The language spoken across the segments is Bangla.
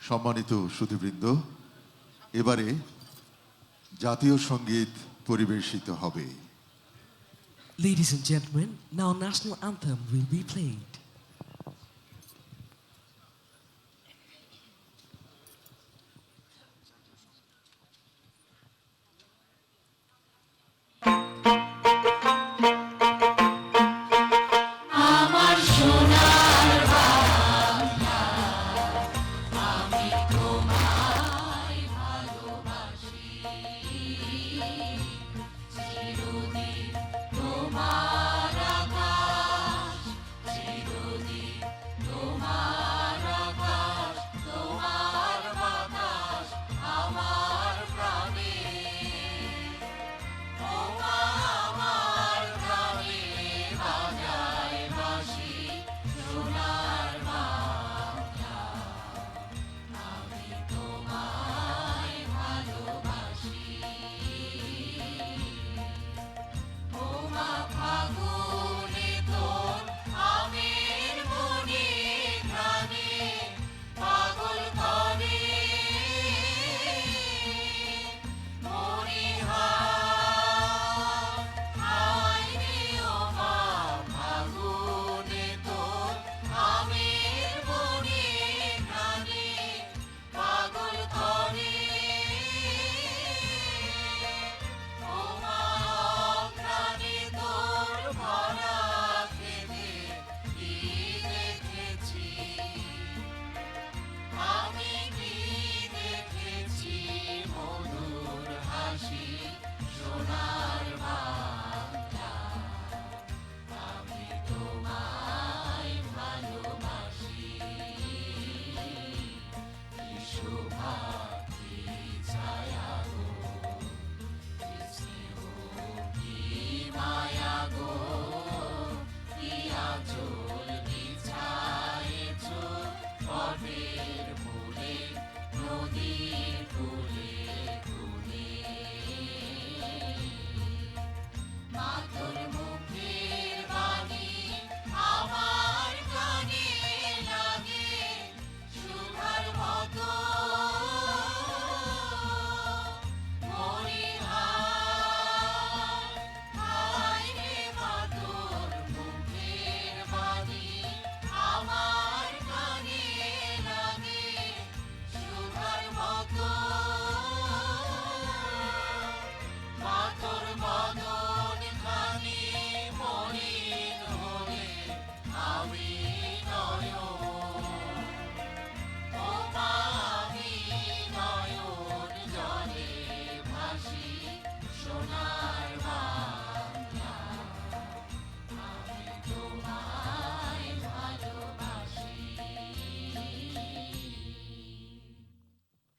সম্মানিত সুধীবৃন্দ, এবারে জাতীয় সঙ্গীত পরিবেশিত হবে। Ladies and gentlemen, now national anthem will be played.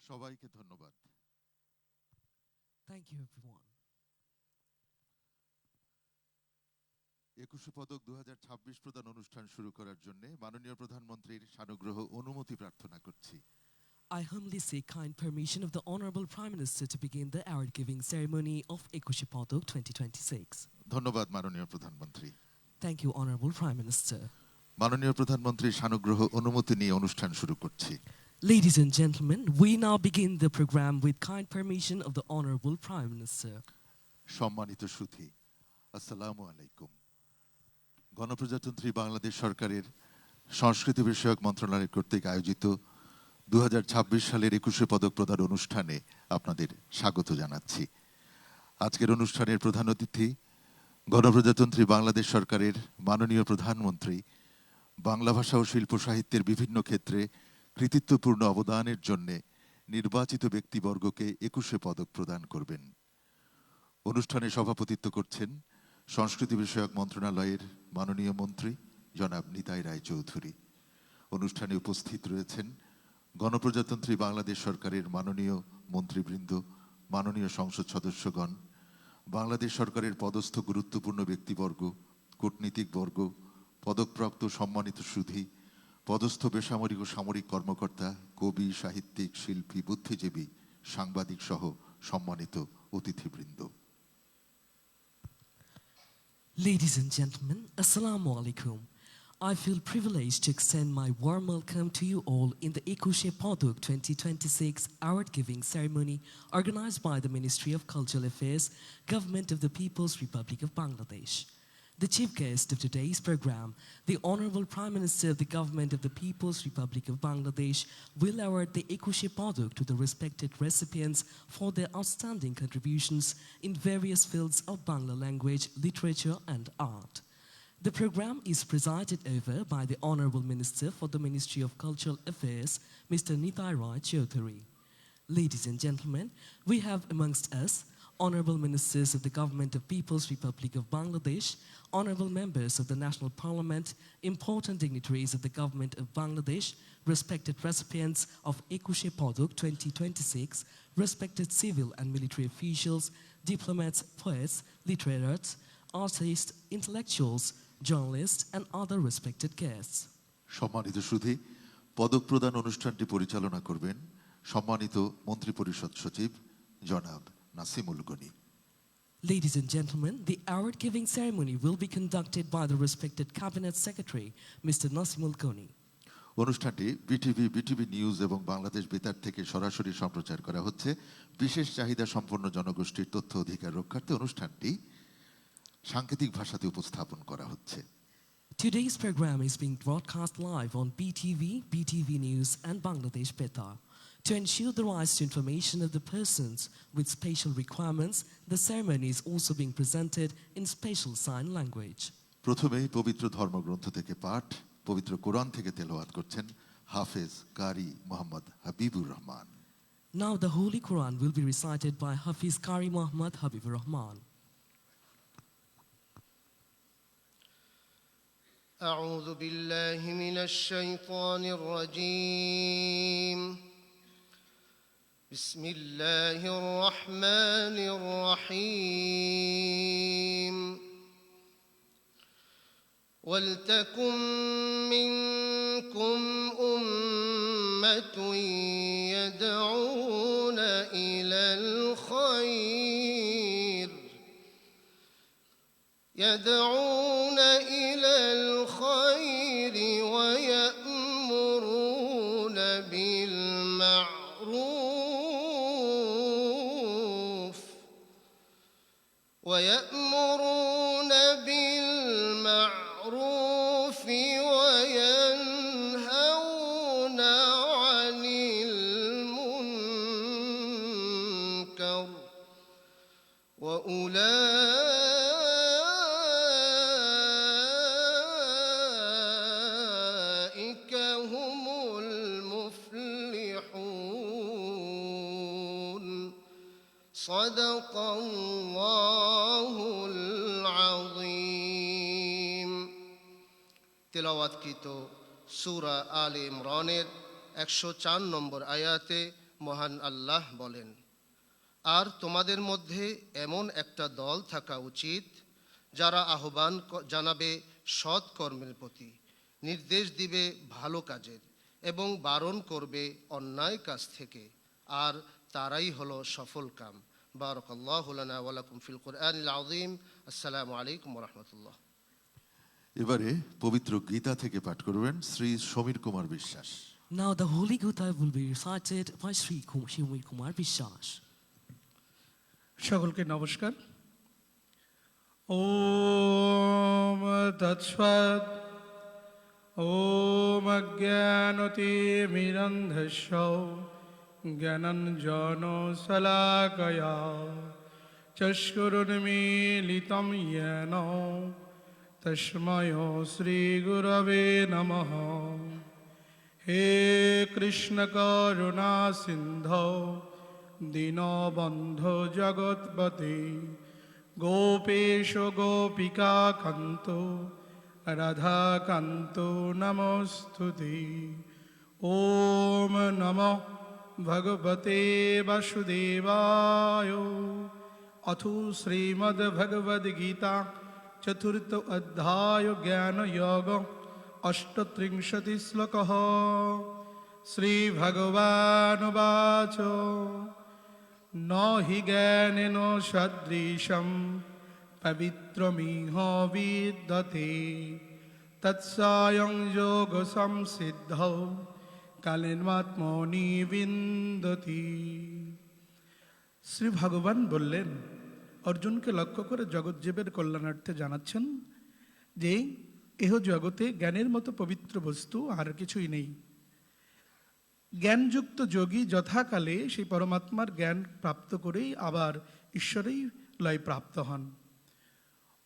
সবাইকে ধন্যবাদ। Thank you, everyone. 21শে পদক 2026 প্রদান অনুষ্ঠান শুরু করার জন্য মাননীয় প্রধানমন্ত্রীর সানুগ্রহ অনুমতি প্রার্থনা করছি। I humbly seek kind permission of the Honorable Prime Minister to begin the award-giving ceremony of 21শে পদক 2026. ধন্যবাদ মাননীয় প্রধানমন্ত্রী। Thank you, Honorable Prime Minister. মাননীয় প্রধানমন্ত্রীর সানুগ্রহ অনুমতি নিয়ে অনুষ্ঠান শুরু করছি। Ladies and gentlemen, we now begin the program with kind permission of the Honorable Prime Minister. সম্মানিত সুধী, আসসালামু আলাইকুম। গণপ্রজাতন্ত্রী বাংলাদেশ সরকারের সংস্কৃতি বিষয়ক মন্ত্রণালয় কর্তৃক আয়োজিত 2026 সালের 21শে পদক প্রদান অনুষ্ঠানে আপনাদের স্বাগত জানাচ্ছি। আজকের অনুষ্ঠানের প্রধান অতিথি গণপ্রজাতন্ত্রী বাংলাদেশ সরকারের মাননীয় প্রধানমন্ত্রী, বাংলা ভাষা ও শিল্প সাহিত্যের বিভিন্ন ক্ষেত্রে কৃতিত্বপূর্ণ অবদানের জন্য নির্বাচিত ব্যক্তিবর্গকে 21শে পদক প্রদান করবেন। অনুষ্ঠানে সভাপতিত্ব করছেন সংস্কৃতি বিষয়ক মন্ত্রণালয়ের মাননীয় মন্ত্রী জনাব নিতাই রায়চৌধুরী। অনুষ্ঠানে উপস্থিত রয়েছেন গণপ্রজাতন্ত্রী বাংলাদেশ সরকারের মাননীয় মন্ত্রীবৃন্দ, মাননীয় সংসদ সদস্যগণ, বাংলাদেশ সরকারের পদস্থ গুরুত্বপূর্ণ ব্যক্তিবর্গ, কূটনীতিকবর্গ, পদকপ্রাপ্ত সম্মানিত সুধী, পদস্থ বেসামরিক ও সামরিক কর্মকর্তা, কবি, সাহিত্যিক, শিল্পী, বুদ্ধিজীবী, সাংবাদিক সহ সম্মানিত অতিথিবৃন্দ। Ladies and gentlemen, Assalamu alaikum. I feel privileged to extend my warm welcome to you all in the Ekushe Paduk 2026 award giving ceremony organized by the Ministry of Cultural Affairs, Government of the People's Republic of Bangladesh. The chief guest of today's program, the Honorable Prime Minister of the Government of the People's Republic of Bangladesh, will award the Ekushe Paduk to the respected recipients for their outstanding contributions in various fields of Bangla language, literature and art. The program is presided over by the Honorable Minister for the Ministry of Cultural Affairs, Mr. Nitai Roy Chaudhary. Ladies and gentlemen, we have amongst us Honorable Ministers of the Government of People's Republic of Bangladesh, Honorable Members of the National Parliament, important dignitaries of the Government of Bangladesh, respected recipients of Ekushe Paduk 2026, respected civil and military officials, diplomats, poets, literates, artists, intellectuals, journalists and other respected guests. সম্মানিত সুধী, পদক প্রদান অনুষ্ঠানটি পরিচালনা করবেন সম্মানিত মন্ত্রিপরিষদ সচিব জনাব Nasimul Gani. Ladies and gentlemen, the award-giving ceremony will be conducted by the respected Cabinet Secretary, Mr. Nasimul Goni. অনুষ্ঠানটি বিটিভি নিউজ এবং বাংলাদেশ বেতার থেকে সরাসরি সম্প্রচার করা হচ্ছে। বিশেষ চাহিদা সম্পন্ন জনগোষ্ঠীর তথ্য অধিকার রক্ষার্থে অনুষ্ঠানটি সাংকেতিক ভাষাতে উপস্থাপন করা হচ্ছে। Today's program is being broadcast live on BTV News and Bangladesh Betar. To ensure the rights to information of the persons with special requirements, the ceremony is also being presented in special sign language. প্রথমে পবিত্র ধর্মগ্রন্থ থেকে পাঠ, পবিত্র কোরআন থেকে তেলাওয়াত করছেন হাফেজ কারি Mohammad Habibur Rahman. Now the Holy Quran will be recited by Hafiz Qari Muhammad Habibur Rahman. أعوذ بالله من الشيطان الرجيم بسم الله الرحمن الرحيم ولتكن منكم أمة يدعون إلى الخير ويأمرون بالمعروف وينهون عن المنكر وأولئك هم المفلحون صدق الله العظيم তেলাওয়াতকৃত সূরা আলে ইমরানের 104 নম্বর আয়াতে মহান আল্লাহ বলেন, আর তোমাদের মধ্যে এমন একটা দল থাকা উচিত যারা আহ্বান জানাবে সৎ কর্মের প্রতি, নির্দেশ দিবে ভালো কাজের এবং বারণ করবে অন্যায় কাজ থেকে, আর তারাই হলো সফলকাম। বারাকাল্লাহু লানা ওয়া লাকুম ফিল কুরআনিল আযীম। আসসালামু আলাইকুম ওয়া রাহমাতুল্লাহ। এবারে পবিত্র গীতা থেকে পাঠ করবেন Shri Samir Kumar Biswas. Now the Holy Gita will be recited by Sri Shimir Kumar Biswas. সকলকে নমস্কার। ওম তৎসৎ। ওম অজ্ঞানতিমিরন্ধস্য জ্ঞানাঞ্জন শলাকয়া চক্ষুরুন্মীলিতং येन তস্मै শ্রীগুরবে নমঃ। হে কৃষ্ণ করুণা সিন্ধো দীনবন্ধো জগৎপতে গোপেশ গোপিকা কান্ত রাধাকান্ত নমস্তুতে। ওম নমঃ ভগবতে বাসুদেবায়। অথ শ্রীমদ্ভগবদ্গীতা চতুর্থ অধ্যায় জ্ঞান যোগ অষ্টত্রিংশতি শ্লোকঃ। শ্রীভগবানুবাচ ন হি জ্ঞানেন সদৃশং পবিত্রমিহ বিদ্যতে তৎসায়ং যোগ সংসিদ্ধৌ কালেন্মাত্মনি বিন্দতি। শ্রী ভগবান বললেন, অর্জুনকে লক্ষ্য করে জগৎজীবের কল্যাণার্থে জানাচ্ছেন যে এহ জগতে জ্ঞানের মতো পবিত্র বস্তু আর কিছুই নেই। জ্ঞানযুক্ত যোগী যথাকালে সেই পরমাত্মার জ্ঞান প্রাপ্ত করেই আবার ঈশ্বরেই লয় প্রাপ্ত হন।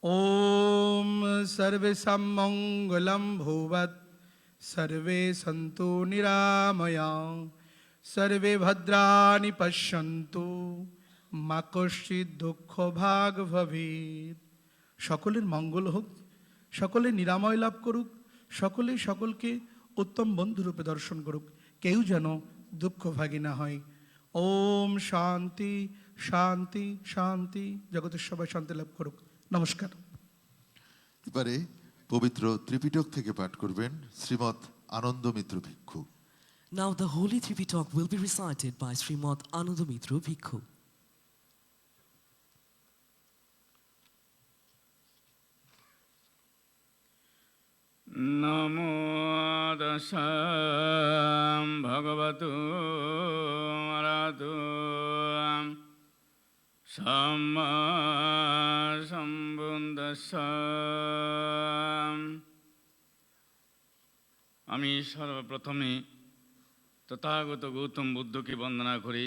ওম সর্বেষাং মঙ্গলম ভূয়াৎ, সর্বে সন্তু নিরাময়া, সর্বে ভদ্রাণি পশ্যন্তু, মা কশ্চিৎ দুঃখ ভাগ ভবেৎ। সকলের মঙ্গল হোক, সকলে নিরাময় লাভ করুক, সকলে সকলকে উত্তম বন্ধুরূপে দর্শন করুক, কেউ যেন দুঃখভাগী না হয়। ওম শান্তি শান্তি শান্তি। জগতের সবাই শান্তি লাভ করুক। নমস্কার। এবারে পবিত্র ত্রিপিটক থেকে পাঠ করবেন শ্রীমৎ আনন্দ মিত্র ভিক্ষু। Now the Holy Tripitaka will be recited by Srimad Anandamitra Bhikkhu. নমো দশাম ভগবতু আরাধু সম্মা সম্বুদ্ধস্যাম। আমি সর্বপ্রথমে তথাগত গৌতম বুদ্ধকে বন্দনা করি।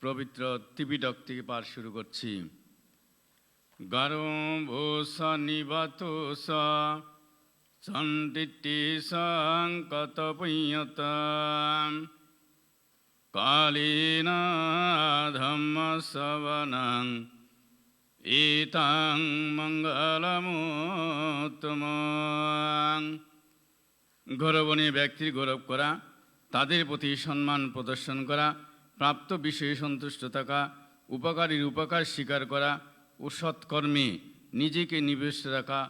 পবিত্র ত্রিপিটক থেকে পাঠ শুরু করছি। গারভূষা নিবাতোষ সন্তিটি সংকত পুণ্যতাম, কালীন ধম্ম শ্রবণং এতাং মঙ্গলমুত্তমং। গৌরবণী ব্যক্তির গৌরব করা, তাদের প্রতি সম্মান প্রদর্শন করা, প্রাপ্ত বিষয়ে সন্তুষ্ট থাকা, উপকারীর উপকার স্বীকার করা ও সৎকর্মে নিজেকে নিবেশ রাখা,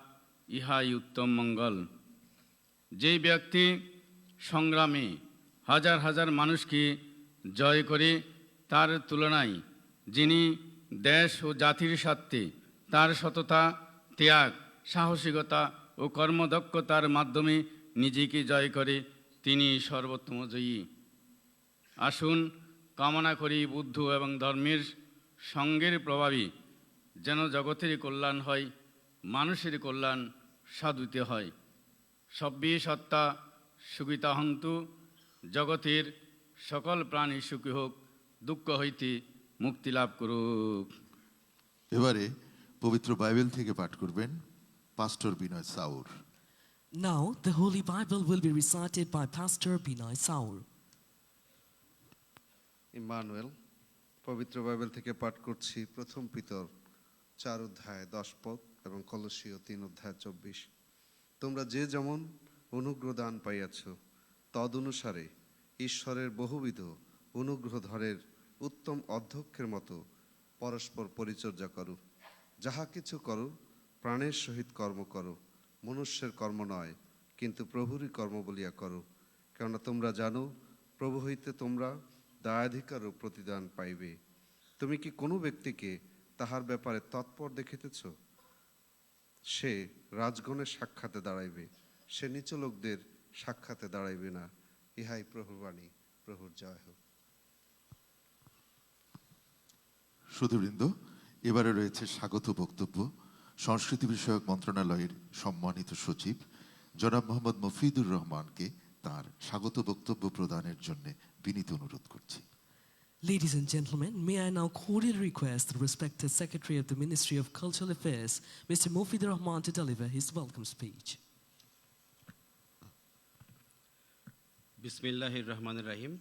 ইহাই উত্তম মঙ্গল। যেই ব্যক্তি সংগ্রামে হাজার হাজার মানুষকে জয় করে, তার তুলনায় যিনি দেশ ও জাতির স্বার্থে তার সততা, ত্যাগ, সাহসিকতা ও কর্মদক্ষতার মাধ্যমে নিজেকে জয় করে, তিনি সর্বোত্তম জয়ী। আসুন কামনা করি বুদ্ধ এবং ধর্মের সঙ্গের প্রভাবে যেন জগতের কল্যাণ হয়, মানুষের কল্যাণ সাধিত হয়। সব্যে সত্তা সুখিতা হন্তু, জগতের সকল প্রাণী সুখী হোক, দুঃখ হইতে মুক্তি লাভ করুক। এবারে পবিত্র বাইবেল থেকে পাঠ করবেন পাস্টর বিনয় sour. Now the Holy Bible will be recited by Pastor Binoy Saur. Emmanuel. পবিত্র বাইবেল থেকে পাঠ করছি প্রথম পিতর 4 অধ্যায় 10 পদ এবং কলসীয় 3 অধ্যায় 24। তোমরা যে যেমন অনুগ্রহ দান পাইয়াছ, তদনুসারে ঈশ্বরের বহুবিধ অনুগ্রহধরের উত্তম অধ্যক্ষের মতো পরস্পর পরিচর্যা করো। যাহা কিছু করো, প্রাণের সহিত কর্ম করো, মনুষ্যের কর্ম নয়, কিন্তু প্রভুরই কর্ম বলিয়া করো। কেননা তোমরা জানো, প্রভু হইতে তোমরা দায়াধিকার ও প্রতিদান পাইবে। তুমি কি কোনো ব্যক্তিকে তাহার ব্যাপারে তৎপর দেখিতেছ? সে রাজগণের সাক্ষাতে দাঁড়াইবে, সে নিচ লোকদের সাক্ষাতে দাঁড়াইবে না। ইহাই প্রভুর বাণী। প্রভুর জয় হোক। সুধীবৃন্দ, এবারে রয়েছে স্বাগত বক্তব্য। সংস্কৃতি বিষয়ক মন্ত্রণালয়ের সম্মানিত সচিব জনাব মোহাম্মদ মফিদুর রহমানকে তার স্বাগত বক্তব্য প্রদানের জন্য বিনীত অনুরোধ করছি। Ladies and gentlemen, may I now cordially request the respected Secretary of the Ministry of Cultural Affairs, Mr. Mofidur Rahman, to deliver his welcome speech. বিসমিল্লাহির রহমানির রহিম।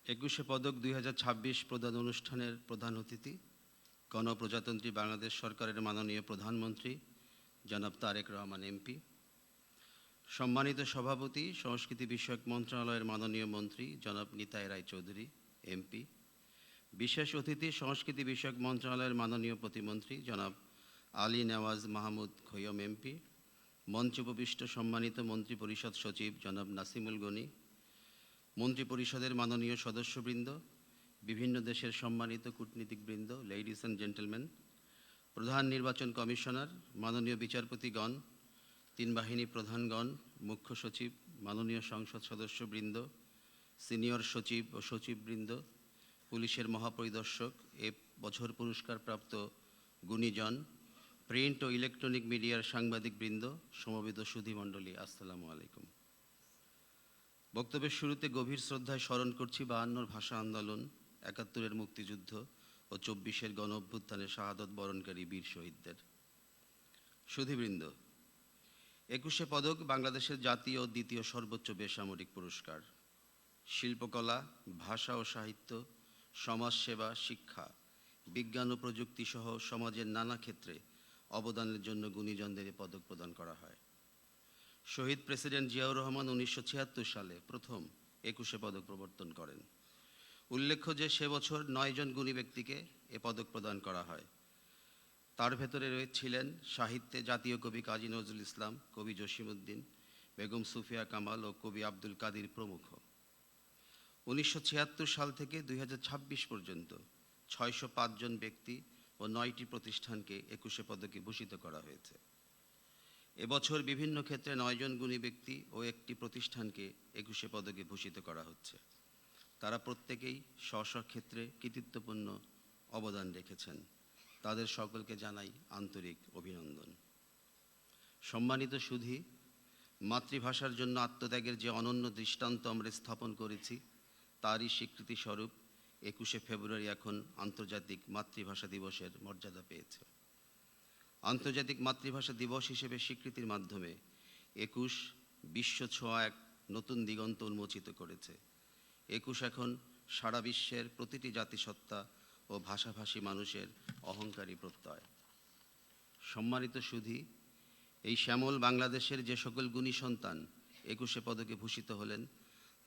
21শে পদক 2026 প্রদান অনুষ্ঠানের প্রধান অতিথি গণপ্রজাতন্ত্রী বাংলাদেশ সরকারের মাননীয় প্রধানমন্ত্রী জনাব তারেক রহমান এমপি, সম্মানিত সভাপতি সংস্কৃতি বিষয়ক মন্ত্রণালয়ের মাননীয় মন্ত্রী জনাব নিতাই রায় চৌধুরী এমপি, বিশেষ অতিথি সংস্কৃতি বিষয়ক মন্ত্রণালয়ের মাননীয় প্রতিমন্ত্রী জনাব আলী নেওয়াজ মাহমুদ খৈয়ম এমপি, মঞ্চে উপবিষ্ট সম্মানিত মন্ত্রী পরিষদ সচিব জনাব নাসিমুল গনি, মন্ত্রী পরিষদের মাননীয় সদস্যবৃন্দ, বিভিন্ন দেশের সম্মানিত কূটনীতিকবৃন্দ, লেডিস অ্যান্ড জেন্টলম্যান, প্রধান নির্বাচন কমিশনার, মাননীয় বিচারপতিগণ, তিন বাহিনী প্রধানগণ, মুখ্য সচিব, মাননীয় সংসদ সদস্যবৃন্দ, সিনিয়র সচিব ও সচিববৃন্দ, পুলিশের মহাপরিদর্শক, এ বছর পুরস্কারপ্রাপ্ত গুণীজন, প্রিন্ট ও ইলেকট্রনিক মিডিয়ার সাংবাদিকবৃন্দ, সমবেত সুধীমণ্ডলী, আসসালামু আলাইকুম। বক্তব্যের শুরুতে গভীর শ্রদ্ধায় স্মরণ করছি 52 ভাষা আন্দোলন, 71-এর মুক্তিযুদ্ধ ও 24-এর গণ অভ্যুত্থানে শাহাদত বরণকারী বীর শহীদদের। সুধীবৃন্দ, 21শে পদক বাংলাদেশের জাতীয় ও দ্বিতীয় সর্বোচ্চ বেসামরিক পুরস্কার। শিল্পকলা, ভাষা ও সাহিত্য, সমাজসেবা, শিক্ষা, বিজ্ঞান ও প্রযুক্তি সহ সমাজের নানা ক্ষেত্রে অবদানের জন্য গুণীজনদের এ পদক প্রদান করা হয়। শহীদ প্রেসিডেন্ট জিয়াউর রহমান 1976 সালে প্রথম 21শে পদক প্রবর্তন করেন। উল্লেখ্য যে সে বছর 9 জন গুণী ব্যক্তিকে এ পদক প্রদান করা হয়। তার ভেতরে ছিলেন সাহিত্যে জাতীয় কবি কাজী নজরুল ইসলাম, কবি জসিমউদ্দিন, বেগম সুফিয়া কামাল ও কবি আব্দুল কাদির প্রমুখ। 1976 সাল থেকে 2026 পর্যন্ত 605 জন ব্যক্তি ও 9টি প্রতিষ্ঠানকে 21শে পদকে ভূষিত করা হয়েছে। এবছর বিভিন্ন ক্ষেত্রে 9 জন গুণী ব্যক্তি ও একটি প্রতিষ্ঠানকে 21শে পদকে ভূষিত করা হচ্ছে। তারা প্রত্যেকেই স্ব স্ব ক্ষেত্রে কৃতিত্বপূর্ণ অবদান রেখেছেন। তাদের সকলকে জানাই আন্তরিক অভিনন্দন। সম্মানিত সুধী, মাতৃভাষার জন্য আত্মত্যাগের যে অনন্য দৃষ্টান্ত আমরা স্থাপন করেছি, তারই স্বীকৃতি স্বরূপ 21শে ফেব্রুয়ারি এখন আন্তর্জাতিক মাতৃভাষা দিবসের মর্যাদা পেয়েছে। আন্তর্জাতিক মাতৃভাষা দিবস হিসেবে স্বীকৃতির মাধ্যমে 21 বিশ্ব ছোঁয়া এক নতুন দিগন্ত উন্মোচিত করেছে। 21 এখন সারা বিশ্বের প্রতিটি জাতিসত্তা ও ভাষাভাষী মানুষের অহংকারী প্রত্যয়। সম্মানিত সুধী, এই শ্যামল বাংলাদেশের যে সকল গুণী সন্তান 21শে পদকে ভূষিত হলেন,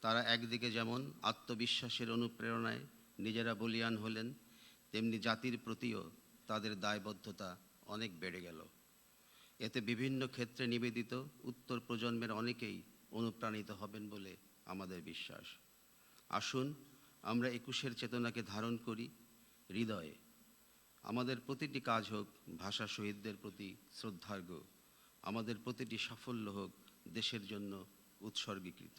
তারা একদিকে যেমন আত্মবিশ্বাসের অনুপ্রেরণায় নিজেরা বলীয়ান হলেন, তেমনি জাতির প্রতিও তাদের দায়বদ্ধতা অনেক বেড়ে গেল। এতে বিভিন্ন ক্ষেত্রে নিবেদিত উত্তর প্রজন্মের অনেকেই অনুপ্রাণিত হবেন বলে আমাদের বিশ্বাস। আসুন আমরা 21শের চেতনাকে ধারণ করি হৃদয়ে। আমাদের প্রতিটি কাজ হোক ভাষা শহীদদের প্রতি শ্রদ্ধার্ঘ্য, আমাদের প্রতিটি সাফল্য হোক দেশের জন্য উৎসর্গীকৃত।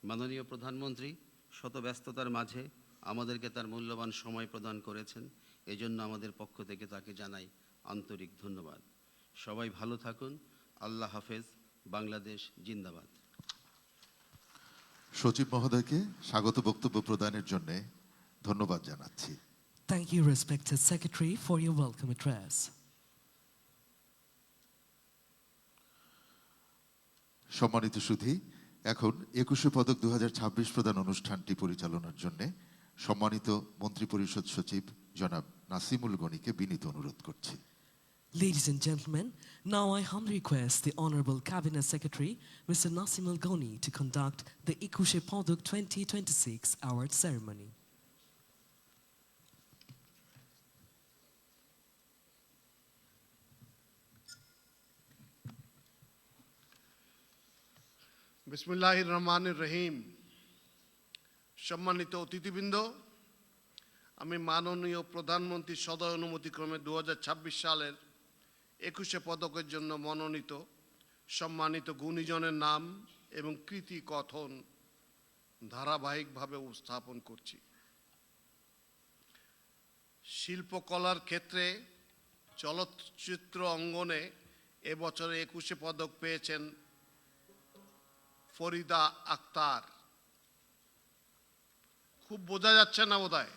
মাননীয় প্রধানমন্ত্রী শত ব্যস্ততার মাঝে আমাদেরকে তার মূল্যবান সময় প্রদান করেছেন, এজন্য আমাদের পক্ষ থেকে তাকে জানাই আন্তরিক ধন্যবাদ। সবাই ভালো থাকুন। আল্লাহ হাফেজ। বাংলাদেশ জিন্দাবাদ। সচিব মহোদয়কে স্বাগত বক্তব্য প্রদানের জন্য ধন্যবাদ জানাচ্ছি। Thank you, respected Secretary, for your welcome address. সম্মানিত সুধী, এখন 21শে পদক 2026 প্রদান অনুষ্ঠানটি পরিচালনার জন্য সম্মানিত মন্ত্রিপরিষদ সচিব জনাব নাসিমুল গনিকে বিনীত অনুরোধ করছি। Ladies and gentlemen, now I humbly request the Honorable Cabinet Secretary, Mr. Nasimul Goni, to conduct the 21শে পদক 2026 award ceremony. বিসমিল্লাহির রহমানির রহিম। সম্মানিত অতিথিবৃন্দ, আমি মাননীয় প্রধানমন্ত্রীর সদয় অনুমতিক্রমে 2026 সালের 21শে পদকের জন্য মনোনীত সম্মানিত গুণীজনের নাম এবং কৃতি কথন ধারাবাহিকভাবে উপস্থাপন করছি। শিল্পকলার ক্ষেত্রে চলচ্চিত্র অঙ্গনে এবছরে 21শে পদক পেয়েছেন ফরিদা আক্তার। খুব বোঝা যাচ্ছে না বোধহয়,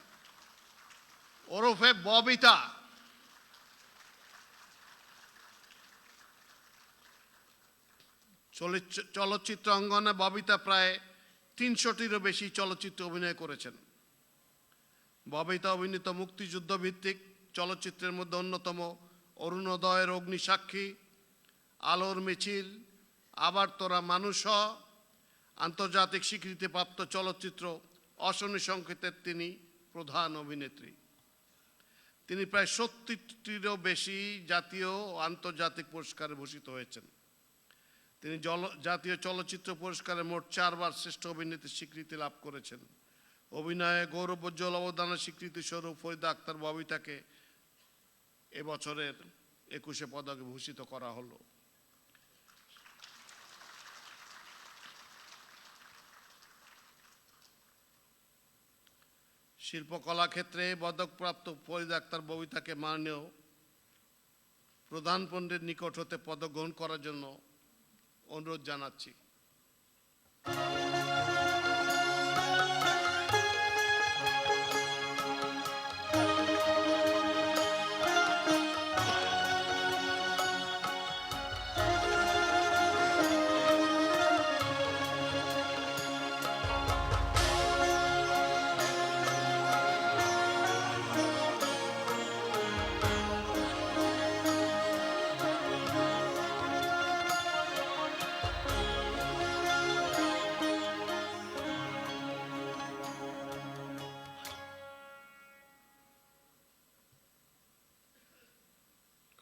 ওরফে ববিতা। চলচ্চিত্র অঙ্গনে ববিতা প্রায় 300টিরও বেশি চলচ্চিত্রে অভিনয় করেছেন। ববিতা অভিনীত মুক্তিযুদ্ধ ভিত্তিক চলচ্চিত্রের মধ্যে অন্যতম অরুণোদয়ের অগ্নিসাক্ষী, আলোর মিছিল, আবার তোরা মানুষ, আন্তর্জাতিক স্বীকৃতিপ্রাপ্ত চলচ্চিত্র অশনি সংকেতের তিনি প্রধান অভিনেত্রী। তিনি প্রায় 70টিরও বেশি জাতীয় ও আন্তর্জাতিক পুরস্কারে ভূষিত হয়েছেন। তিনি জাতীয় চলচ্চিত্র পুরস্কারে মোট 4বার শ্রেষ্ঠ অভিনেত্রীর স্বীকৃতি লাভ করেছেন। অভিনয়ে গৌরবোজ্জ্বল অবদানের স্বীকৃতি স্বরূপ ফরিদা আক্তার ববিতাকে এবছরের 21শে পদকে ভূষিত করা হলো। শিল্পকলা ক্ষেত্রে পদকপ্রাপ্ত ফরিদ আক্তার ববিতাকে মাননীয় প্রধান পণ্ডিতের নিকট হতে পদক গ্রহণ করার জন্য অনুরোধ জানাচ্ছি।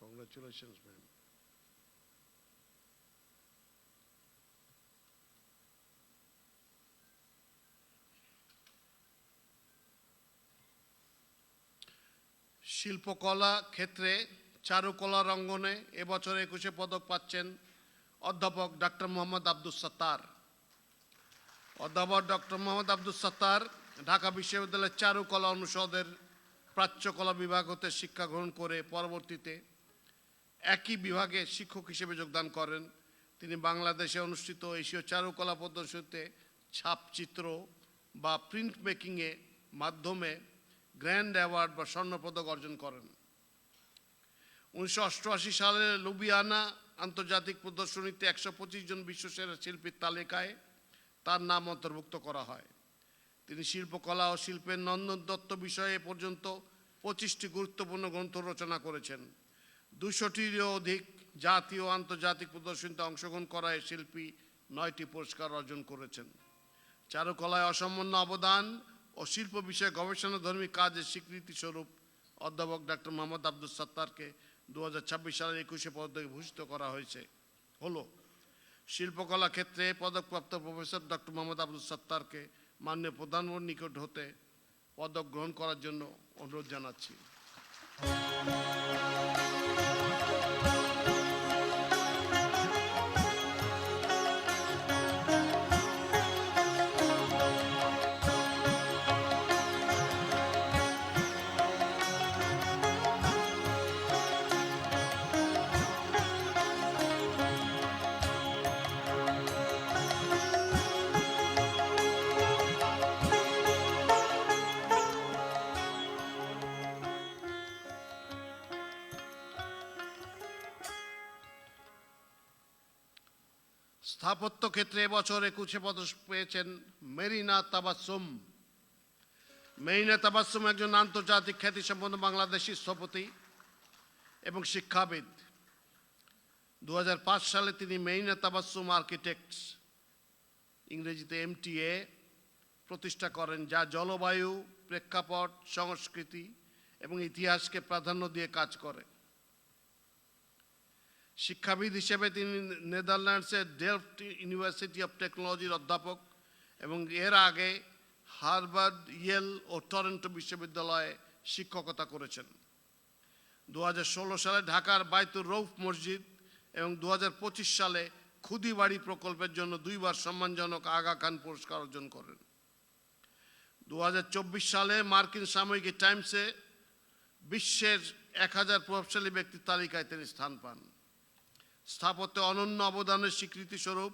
Congratulations, ma'am. শিল্পকলা ক্ষেত্রে চারুকলা রঙ্গনে এবছর 21 পদক পাচ্ছেন অধ্যাপক ডক্টর মোহাম্মদ আব্দুস সাত্তার। অধ্যাপক ডক্টর মোহাম্মদ আব্দুস সাত্তার ঢাকা বিশ্ববিদ্যালয়ের চারুকলা অনুষদের প্রাচ্যকলা বিভাগ হতে শিক্ষা গ্রহণ করে পরবর্তীতে একই বিভাগে শিক্ষক হিসেবে যোগদান করেন। তিনি বাংলাদেশে অনুষ্ঠিত এশীয় চারুকলা প্রদর্শনীতে ছাপচিত্র বা প্রিন্ট মেকিংয়ে মাধ্যমে গ্র্যান্ড অ্যাওয়ার্ড বা স্বর্ণপদক অর্জন করেন। 1988 সালে লুবিয়ানা আন্তর্জাতিক প্রদর্শনীতে 125 জন বিশ্বসেরা শিল্পীর তালিকায় তার নাম অন্তর্ভুক্ত করা হয়। তিনি শিল্পকলা ও শিল্পের নন্দন তত্ত্ব বিষয়ে পর্যন্ত 25টি গুরুত্বপূর্ণ গ্রন্থ রচনা করেছেন। 200টিরও অধিক জাতীয় ও আন্তর্জাতিক প্রদর্শনীতে অংশগ্রহণ করায় শিল্পী 9টি পুরস্কার অর্জন করেছেন। চারুকলায় অসামান্য অবদান ও শিল্প বিষয়ে গবেষণাধর্মী কাজের স্বীকৃতি স্বরূপ অধ্যাপক ডক্টর মোহাম্মদ আব্দুস সাত্তারকে 2026 সালের 21 পদকে ভূষিত করা হলো। শিল্পকলা ক্ষেত্রে পদকপ্রাপ্ত প্রফেসর ডক্টর মোহাম্মদ আব্দুস সাত্তারকে মাননীয় প্রধানমন্ত্রীর নিকট হতে পদক গ্রহণ করার জন্য অনুরোধ জানাচ্ছি। স্থাপত্য ক্ষেত্রে এবছর 21 পদক পেয়েছেন মেরিনা তাবাসসুম। মেরিনা তাবাসসুম একজন আন্তর্জাতিক খ্যাতিসম্পন্ন বাংলাদেশি স্থপতি এবং শিক্ষাবিদ। 2005 সালে তিনি মেরিনা তাবাসসুম আর্কিটেক্টস, ইংরেজিতে MTA প্রতিষ্ঠা করেন, যা জলবায়ু, প্রেক্ষাপট, সংস্কৃতি এবং ইতিহাসকে প্রাধান্য দিয়ে কাজ করে। শিক্ষাবিদ হিসেবে তিনি নেদারল্যান্ডসের ডেলফট ইউনিভার্সিটি অফ টেকনোলজির অধ্যাপক এবং এর আগে হার্ভার্ড, ইয়েল ও টরন্টো বিশ্ববিদ্যালয়ে শিক্ষকতা করেছেন। 2016 সালে ঢাকার বাইতুর রৌফ মসজিদ এবং 2025 সালে খুদিবাড়ি প্রকল্পের জন্য 2 বার সম্মানজনক আগা খান পুরস্কার অর্জন করেন। 2024 সালে মার্কিন সাময়িকী টাইমসে বিশ্বের 1000 প্রভাবশালী ব্যক্তির তালিকায় তিনি স্থান পান। স্থাপত্যে অনন্য অবদানের স্বীকৃতি স্বরূপ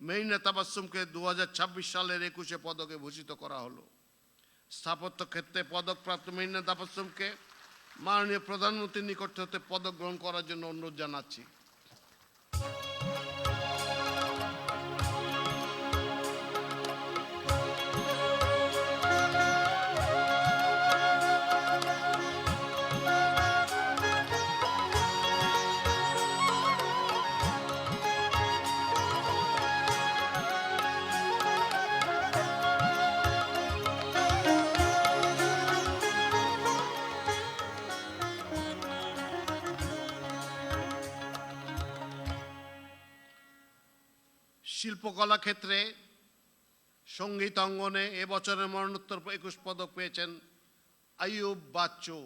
মেরিনা তাবাসসুমকে 2026 সালের 21 পদকে ভূষিত করা হলো। স্থাপত্য ক্ষেত্রে পদকপ্রাপ্ত মেরিনা তাবাসসুমকে মাননীয় প্রধানমন্ত্রীর নিকট হতে পদক গ্রহণ করার জন্য অনুরোধ জানাচ্ছি। শিল্পকলা ক্ষেত্রে সঙ্গীত অঙ্গনে এবছরের মরণোত্তর 21 পদক পেয়েছেন আইয়ুব বাচ্চু।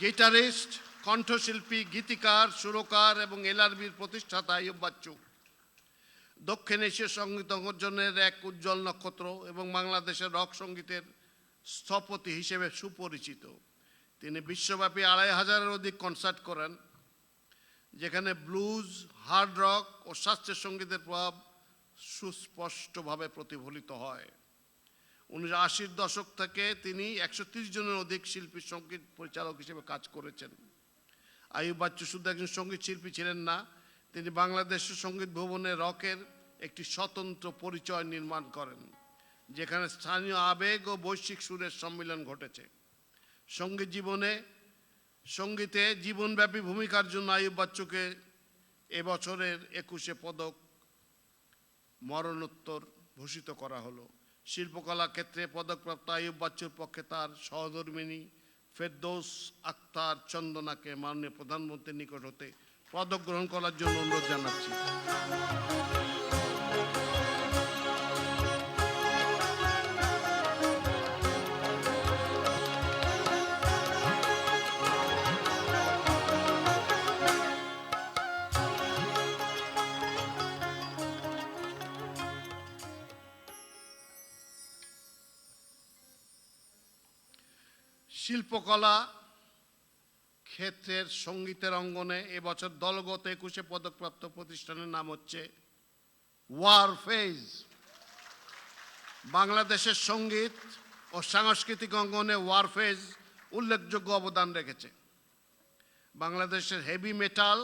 গিটারিস্ট, কণ্ঠশিল্পী, গীতিকার, সুরকার এবং এলআরবির প্রতিষ্ঠাতা আইয়ুব বাচ্চু দক্ষিণ এশীয় সঙ্গীত অঙ্গনের এক উজ্জ্বল নক্ষত্র এবং বাংলাদেশের রক সঙ্গীতের স্থপতি হিসেবে সুপরিচিত। তিনি বিশ্বব্যাপী ২৫০০-এর অধিক কনসার্ট করেন, যেখানে ব্লুজ, হার্ড রক ও শাস্ত্রীয় সঙ্গীতের প্রভাব সুস্পষ্টভাবে প্রতিফলিত হয়। ১৯৮০-র দশক থেকে তিনি ১৩০ জনের অধিক শিল্পী সঙ্গীত পরিচালক হিসেবে কাজ করেছেন। আইয়ুব বাচ্চু শুধু একজন সঙ্গীত শিল্পী ছিলেন না, তিনি বাংলাদেশের সঙ্গীত ভবনে রকের একটি স্বতন্ত্র পরিচয় নির্মাণ করেন, যেখানে স্থানীয় আবেগ ও বৈশ্বিক সুরের সম্মিলন ঘটেছে। সঙ্গীতে জীবনব্যাপী ভূমিকার জন্য আইয়ুব বাচ্চুকে এবছরের ২১শে পদক মরণোত্তর ভূষিত করা হলো। শিল্পকলা ক্ষেত্রে পদকপ্রাপ্ত আইয়ুব বাচ্চুর পক্ষে তার সহধর্মিণী ফেরদৌস আক্তার চন্দনাকে মাননীয় প্রধানমন্ত্রীর নিকট হতে পদক গ্রহণ করার জন্য অনুরোধ জানাচ্ছি। শিল্পকলা ক্ষেত্রের সঙ্গীতের অঙ্গনে এবছর দলগত ২১শে পদকপ্রাপ্ত প্রতিষ্ঠানের নাম হচ্ছে ওয়ারফেজ। বাংলাদেশের সঙ্গীত ও সাংস্কৃতিক অঙ্গনে ওয়ারফেজ উল্লেখযোগ্য অবদান রেখেছে। বাংলাদেশের হেভি মেটাল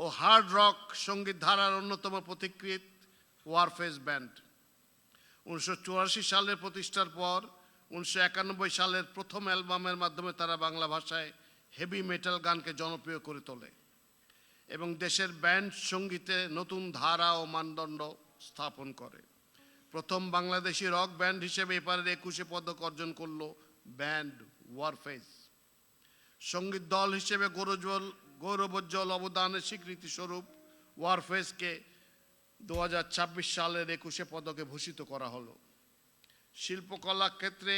ও হার্ড রক সঙ্গীত ধারার অন্যতম পথিকৃৎ ওয়ারফেজ ব্যান্ড। ১৯৮৪ সালের প্রতিষ্ঠার পর ১৯৯১ সালের প্রথম অ্যালবামের মাধ্যমে তারা বাংলা ভাষায় হেভি মেটাল গানকে জনপ্রিয় করে তোলে এবং দেশের ব্যান্ড সঙ্গীতে নতুন ধারা ও মানদণ্ড স্থাপন করে। প্রথম বাংলাদেশি রক ব্যান্ড হিসেবে এবারের ২১শে পদক অর্জন করল ব্যান্ড ওয়ারফেজ। সঙ্গীত দল হিসেবে গৌরবোজ্জ্বল অবদানের স্বীকৃতি স্বরূপ ওয়ারফেজকে ২০২৬ সালের ২১শে পদকে ভূষিত করা হলো। শিল্পকলা ক্ষেত্রে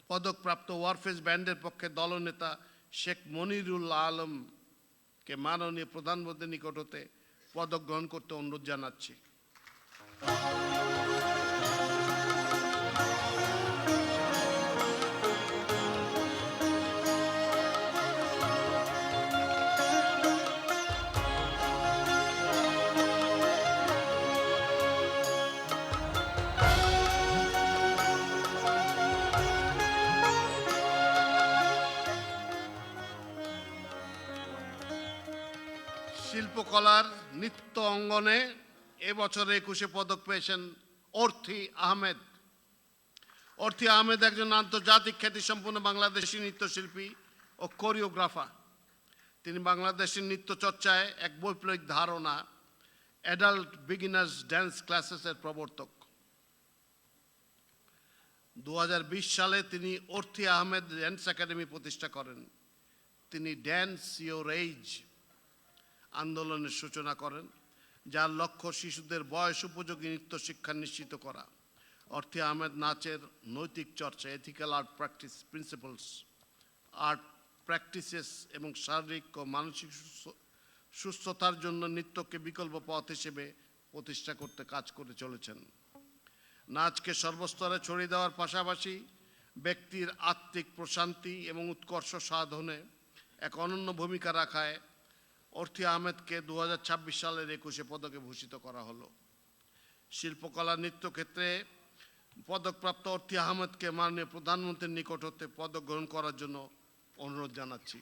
পদকপ্রাপ্ত ওয়ারফেজ ব্যান্ডের পক্ষে দলনেতা শেখ মনিরুল আলমকে মাননীয় প্রধানমন্ত্রীর নিকট হতে পদক গ্রহণ করতে অনুরোধ জানাচ্ছি। শিল্পকলার নৃত্য অঙ্গনে এবছর ২১শে পদক পেয়েছেন অর্থী আহমেদ। অর্থী আহমেদ একজন আন্তর্জাতিক খ্যাতিসম্পন্ন বাংলাদেশি নৃত্যশিল্পী ও কোরিওগ্রাফার। তিনি বাংলাদেশের নৃত্য চর্চায় এক বৈপ্লবিক ধারণা অ্যাডাল্ট বিগিনার্স ড্যান্স ক্লাসেসের প্রবর্তক। ২০২০ সালে তিনি অর্থী আহমেদ ড্যান্স একাডেমি প্রতিষ্ঠা করেন। তিনি ড্যান্স ইওর এইজ আন্দোলনের সূচনা করেন, যার লক্ষ্য শিশুদের বয়স উপযোগী নৃত্য শিক্ষা নিশ্চিত করা। অর্থী আহমেদ নাচের নৈতিক চর্চা, ethical art practice principles, art practices এবং শারীরিক ও মানসিক সুস্থতার জন্য নৃত্যকে বিকল্প পথ হিসেবে প্রতিষ্ঠা করতে কাজ করে চলেছেন। নাচকে সর্বস্তরে ছড়িয়ে দেওয়ার পাশাপাশি ব্যক্তির আত্মিক প্রশান্তি এবং উৎকর্ষ সাধনে এক অনন্য ভূমিকা রাখায় অর্থী আহমেদকে ২০২৬ সালের ২১শে পদকে ভূষিত করা হলো। শিল্পকলা নৃত্য ক্ষেত্রে পদকপ্রাপ্ত অর্থী আহমেদকে মাননীয় প্রধানমন্ত্রীর নিকট হতে পদক গ্রহণ করার জন্য অনুরোধ জানাচ্ছি।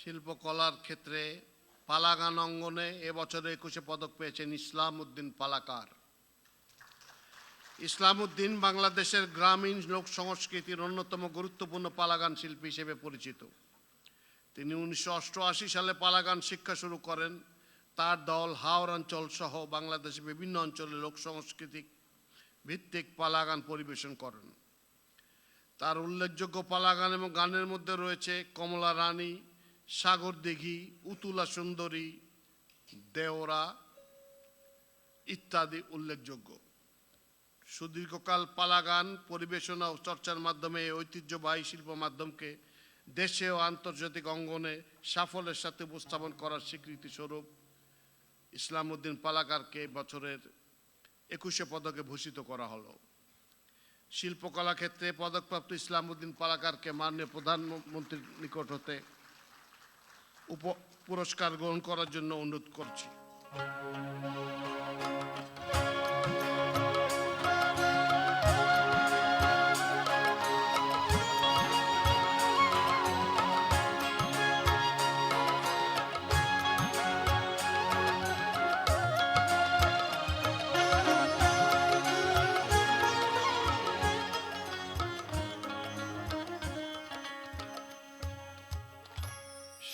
শিল্পকলার ক্ষেত্রে পালাগান অঙ্গনে এবছর ২১শে পদক পেয়েছেন ইসলাম উদ্দিন পালাকার। ইসলামউদ্দিন বাংলাদেশের গ্রামীণ লোক সংস্কৃতির অন্যতম গুরুত্বপূর্ণ পালাগান শিল্পী হিসেবে পরিচিত। তিনি 1988 সালে পালাগান শিক্ষা শুরু করেন। তার দল হাওড় অঞ্চল সহ বাংলাদেশের বিভিন্ন অঞ্চলে লোক সংস্কৃতি ভিত্তিক পালাগান পরিবেশন করেন। তার উল্লেখযোগ্য পালাগান এবং গানের মধ্যে রয়েছে কমলা রানী, সাগর দিঘি, উতুলা সুন্দরী, দেওরা ইত্যাদি উল্লেখযোগ্য। সুদীর্ঘকাল পালাগান পরিবেশনা ও চর্চার মাধ্যমে এই ঐতিহ্যবাহী শিল্প মাধ্যমকে দেশে ও আন্তর্জাতিক অঙ্গনে সাফল্যের সাথে উপস্থাপন করার স্বীকৃতি স্বরূপ ইসলামউদ্দিন পালাকারকে বছরের 21শে পদকে ভূষিত করা হলো। শিল্পকলা ক্ষেত্রে পদকপ্রাপ্ত ইসলামউদ্দিন পালাকারকে মাননীয় প্রধানমন্ত্রীর নিকট হতে পুরস্কার গ্রহণ করার জন্য অনুরোধ করছি।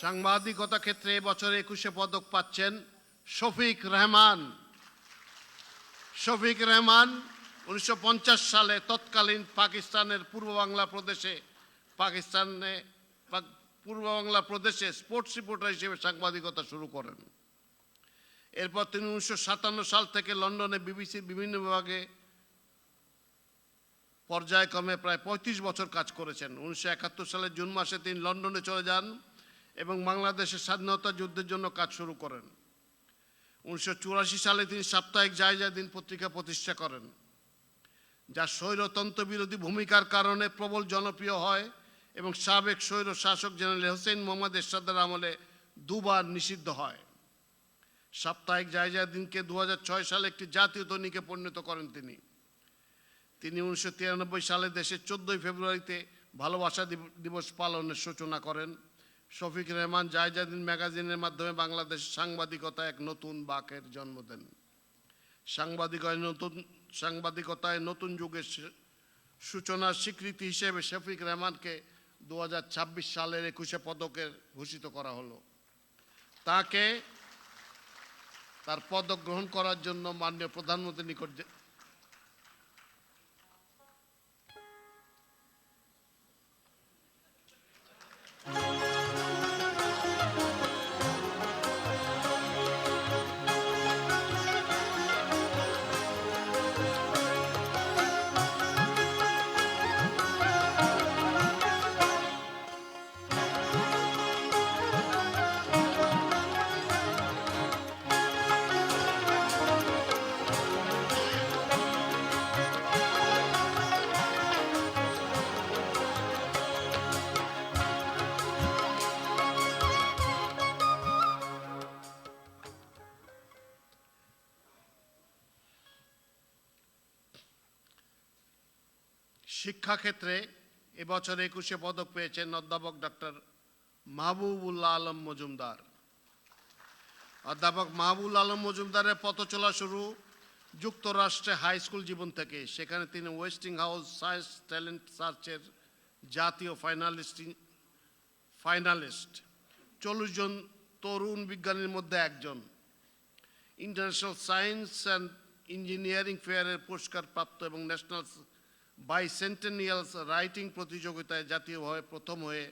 সাংবাদিকতা ক্ষেত্রে এবছর 21শে পদক পাচ্ছেন শফিক রেহমান। শফিক রেহমান 1950 সালে তৎকালীন পাকিস্তানের পূর্ব বাংলা প্রদেশে স্পোর্টস রিপোর্টার হিসেবে সাংবাদিকতা শুরু করেন। এরপর তিনি 1957 সাল থেকে লন্ডনে বিবিসির বিভিন্ন বিভাগে পর্যায়ক্রমে প্রায় 35 বছর কাজ করেছেন। 1971 সালের জুন মাসে তিনি লন্ডনে চলে যান এবং বাংলাদেশের স্বাধীনতা যুদ্ধের জন্য কাজ শুরু করেন। 1984 সালে তিনি সাপ্তাহিক জায়জা দিন পত্রিকা প্রতিষ্ঠা করেন, যা স্বৈরতন্ত্র বিরোধী ভূমিকার কারণে প্রবল জনপ্রিয় হয় এবং সাবেক স্বৈর শাসক জেনারেল হোসেন মোহাম্মদ এরশাদের আমলে দুবার নিষিদ্ধ হয়। সাপ্তাহিক জায়জা দিনকে 2006 সালে একটি জাতীয় দৈনিকে পরিণত করেন তিনি। 1993 সালে দেশের 14 ফেব্রুয়ারিতে ভালোবাসা দিবস পালনের সূচনা করেন। শফিক রেহমান জায়জাদিন ম্যাগাজিনের মাধ্যমে বাংলাদেশের সাংবাদিকতায় এক নতুন বাঁকের জন্ম দেন। সাংবাদিকতায় নতুন যুগের সূচনার স্বীকৃতি হিসেবে শফিক রেহমানকে 2026 সালের 21শে পদকে ভূষিত করা হলো। তাকে তার পদক গ্রহণ করার জন্য মাননীয় প্রধানমন্ত্রীর নিকট শিক্ষাক্ষেত্রে এবছর 21শে পদক পেয়েছেন অধ্যাপক ডক্টর মাহবুবুল্লাহ আলম মজুমদার। অধ্যাপক মাহবুবুল আলম মজুমদারের পথ চলা শুরু যুক্তরাষ্ট্রে হাই স্কুল জীবন থেকে। সেখানে তিনি ওয়েস্টিংহাউস সায়েন্স ট্যালেন্ট সার্চের জাতীয় ফাইনালিস্ট 40 জন তরুণ বিজ্ঞানীর মধ্যে একজন। ইন্টারন্যাশনাল সায়েন্স অ্যান্ড ইঞ্জিনিয়ারিং ফেয়ারের পুরস্কার প্রাপ্ত এবং ন্যাশনাল বাইসেন্টেনিয়ালস রাইটিং প্রতিযোগিতায় জাতীয়ভাবে প্রথম হয়ে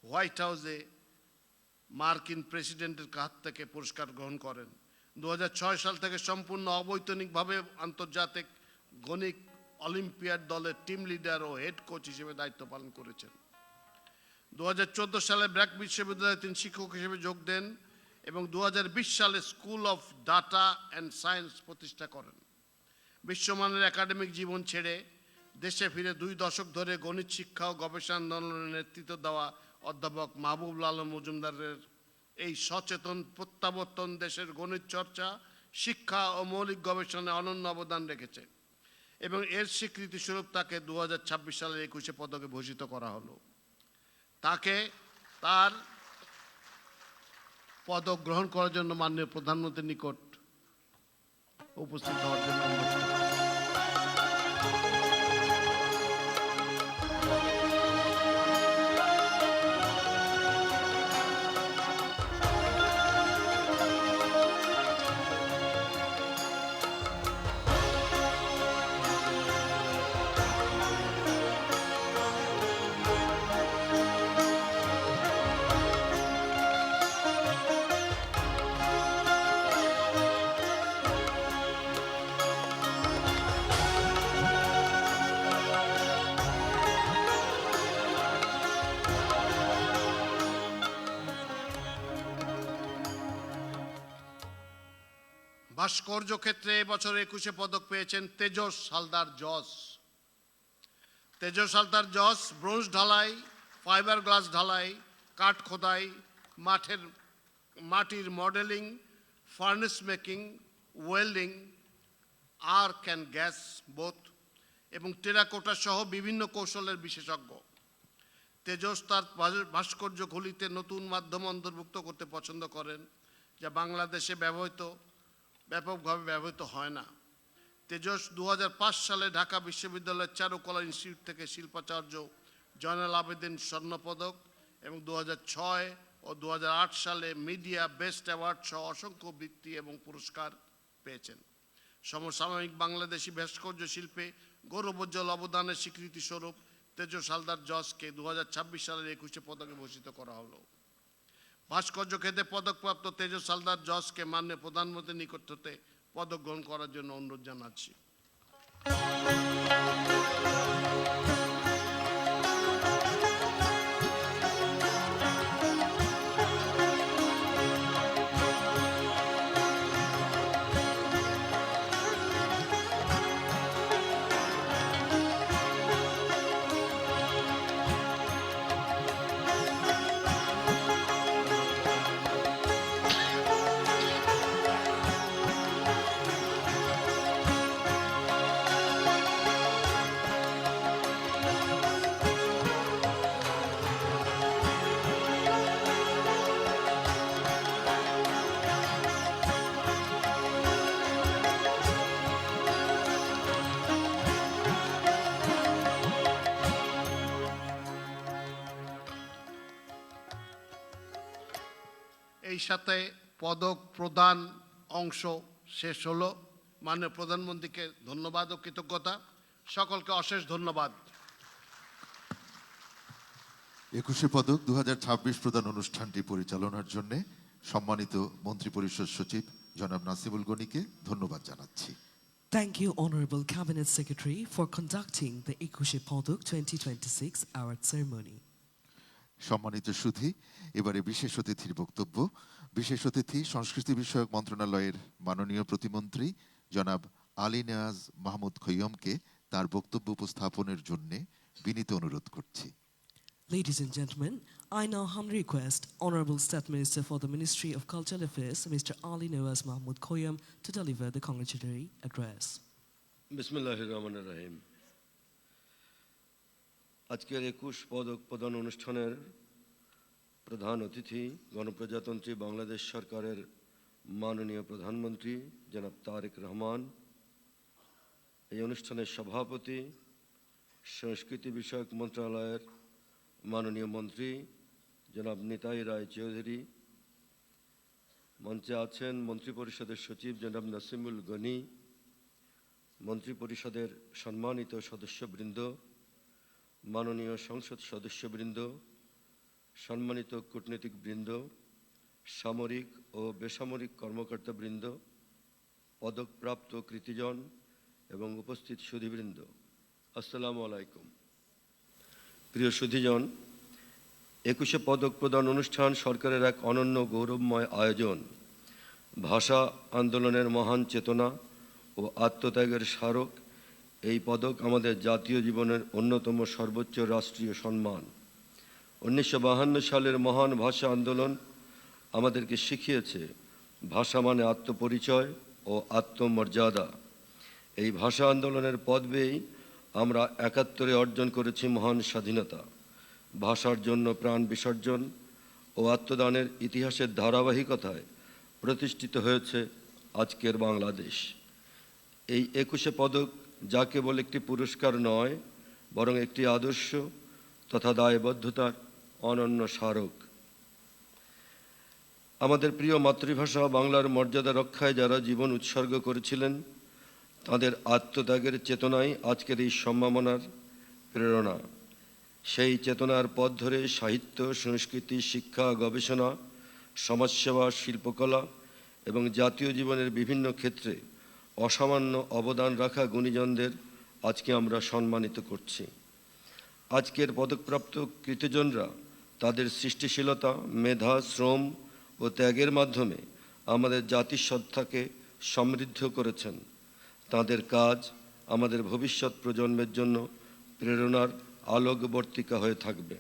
হোয়াইট হাউসে মার্কিন প্রেসিডেন্টের কাছ থেকে পুরস্কার গ্রহণ করেন। 2006 সাল থেকে সম্পূর্ণ অবৈতনিকভাবে আন্তর্জাতিক গণিত অলিম্পিয়াড দলের টিম লিডার ও হেড কোচ হিসেবে দায়িত্ব পালন করেছেন। 2014 সালে ব্র্যাক বিশ্ববিদ্যালয়ে তিনি শিক্ষক হিসেবে যোগ দেন এবং 2020 সালে school of data and science প্রতিষ্ঠা করেন। বিশ্বমানের একাডেমিক জীবন ছেড়ে দেশে ফিরে 2 দশক ধরে গণিত শিক্ষা ও গবেষণা আন্দোলনের নেতৃত্ব দেওয়া অধ্যাপক মাহবুবুল আলম মজুমদারের এই সচেতন প্রত্যাবর্তন দেশের গণিত চর্চা, শিক্ষা ও মৌলিক গবেষণায় অনন্য অবদান রেখেছে এবং এর স্বীকৃতি স্বরূপ তাকে 2026 সালের 21শে পদকে ভূষিত করা হলো। তাকে তার পদক গ্রহণ করার জন্য মাননীয় প্রধানমন্ত্রীর নিকট উপস্থিত হওয়ার জন্য অনুরোধ করছি। ভাস্কর্য ক্ষেত্রে এবছর 21 পদক পেয়েছেন তেজস হালদার জস। তেজস হালদার জস ব্রোঞ্জ ঢালাই, ফাইবার গ্লাস ঢালাই, কাঠ খোদাই, মাটির modelling, furnace making, welding, arc and gas both এবং টেরাকোটা সহ বিভিন্ন কৌশলের বিশেষজ্ঞ। তেজস তার ভাস্কর্যগুলিতে নতুন মাধ্যম অন্তর্ভুক্ত করতে পছন্দ করেন, যা বাংলাদেশে ব্যাপকভাবে ব্যবহৃত হয় না। তেজস 2005 সালে ঢাকা বিশ্ববিদ্যালয়ের চারুকলা ইনস্টিটিউট থেকে শিল্পাচার্য জয়নাল আবেদিন স্বর্ণপদক এবং 2006 ও 2008 সালে মিডিয়া বেস্ট অ্যাওয়ার্ড সহ অসংখ্য বৃত্তি এবং পুরস্কার পেয়েছেন। সমসাময়িক বাংলাদেশি ভাস্কর্য শিল্পে গৌরবোজ্জ্বল অবদানের স্বীকৃতি স্বরূপ তেজস হালদার জসকে 2026 সালের 21 পদকে ভূষিত করা হলো। ভাস্কর্য ক্ষেত্রে পদকপ্রাপ্ত তেজস হালদার জসকে মাননীয় প্রধানমন্ত্রীর নিকট হতে পদক গ্রহণ করার জন্য অনুরোধ জানাচ্ছি। এই সাথে পদক প্রদান অংশ শেষ হলো। মাননীয় প্রধানমন্ত্রীকে ধন্যবাদ ও কৃতজ্ঞতা। সকলকে অশেষ ধন্যবাদ। 21 পদক 2026 প্রদান অনুষ্ঠানটি পরিচালনার জন্য সম্মানিত মন্ত্রিপরিষদ সচিব জনাব নাসিমুল গনিকে ধন্যবাদ জানাচ্ছি। Thank you, Honorable Cabinet Secretary, for conducting the Ekushe Podok 2026 award ceremony. সম্মানিত সুধী, এবারে বিশেষ অতিথির বক্তব্য। বিশেষ অতিথি সংস্কৃতি বিষয়ক মন্ত্রণালয়ের মাননীয় প্রতিমন্ত্রী জনাব আলী নেয়াজ মাহমুদ খৈয়মকে তার বক্তব্য উপস্থাপনের জন্য বিনীত অনুরোধ করছি। Ladies and gentlemen, I now humbly request Honorable State Minister for the Ministry of Cultural Affairs, Mr. Ali Nawaz Mahmood Khoyam, to deliver the congratulatory address. বিসমিল্লাহির রহমানির রহিম। আজকের 21 পদক প্রদান অনুষ্ঠানের প্রধান অতিথি গণপ্রজাতন্ত্রী বাংলাদেশ সরকারের মাননীয় প্রধানমন্ত্রী জনাব তারেক রহমান, এই অনুষ্ঠানের সভাপতি সংস্কৃতি বিষয়ক মন্ত্রণালয়ের মাননীয় মন্ত্রী জনাব নিতাই রায় চৌধুরী, মঞ্চে আছেন মন্ত্রিপরিষদের সচিব জনাব নাসিমুল গনি, মন্ত্রিপরিষদের সম্মানিত সদস্যবৃন্দ, মাননীয় সংসদ সদস্যবৃন্দ, সম্মানিত কূটনীতিকবৃন্দ, সামরিক ও বেসামরিক কর্মকর্তাবৃন্দ, পদকপ্রাপ্ত কৃতিজন এবং উপস্থিত সুধীবৃন্দ, আসসালামু আলাইকুম। প্রিয় সুধীজন, 21 পদক প্রদান অনুষ্ঠান সরকারের এক অনন্য গৌরবময় আয়োজন। ভাষা আন্দোলনের মহান চেতনা ও আত্মত্যাগের স্মারক এই পদক আমাদের জাতীয় জীবনের অন্যতম সর্বোচ্চ রাষ্ট্রীয় সম্মান। 1952 সালের মহান ভাষা আন্দোলন আমাদেরকে শিখিয়েছে ভাষা মানে আত্মপরিচয় ও আত্মমর্যাদা। এই ভাষা আন্দোলনের পথ বেয়েই আমরা 71-এ অর্জন করেছি মহান স্বাধীনতা। ভাষার জন্য প্রাণ বিসর্জন ও আত্মদানের ইতিহাসের ধারাবাহিকতায় প্রতিষ্ঠিত হয়েছে আজকের বাংলাদেশ। এই 21 পদক যা কেবল একটি পুরস্কার নয়, বরং একটি আদর্শ তথা দায়বদ্ধতার অনন্য স্মারক। আমাদের প্রিয় মাতৃভাষা বাংলার মর্যাদা রক্ষায় যারা জীবন উৎসর্গ করেছিলেন, তাদের আত্মত্যাগের চেতনাই আজকের এই সম্মাননার প্রেরণা। সেই চেতনার পথ ধরে সাহিত্য, সংস্কৃতি, শিক্ষা, গবেষণা, সমাজসেবা, শিল্পকলা এবং জাতীয় জীবনের বিভিন্ন ক্ষেত্রে অসামান্য অবদান রাখা গুণীজনদের আজকে আমরা সম্মানিত করছি। আজকের পদকপ্রাপ্ত কৃতিজনরা তাদের সৃষ্টিশীলতা, মেধা, শ্রম ও ত্যাগের মাধ্যমে আমাদের জাতিসত্তাকে সমৃদ্ধ করেছেন। তাদের কাজ আমাদের ভবিষ্যৎ প্রজন্মের জন্য প্রেরণার আলোকবর্তিকা হয়ে থাকবে।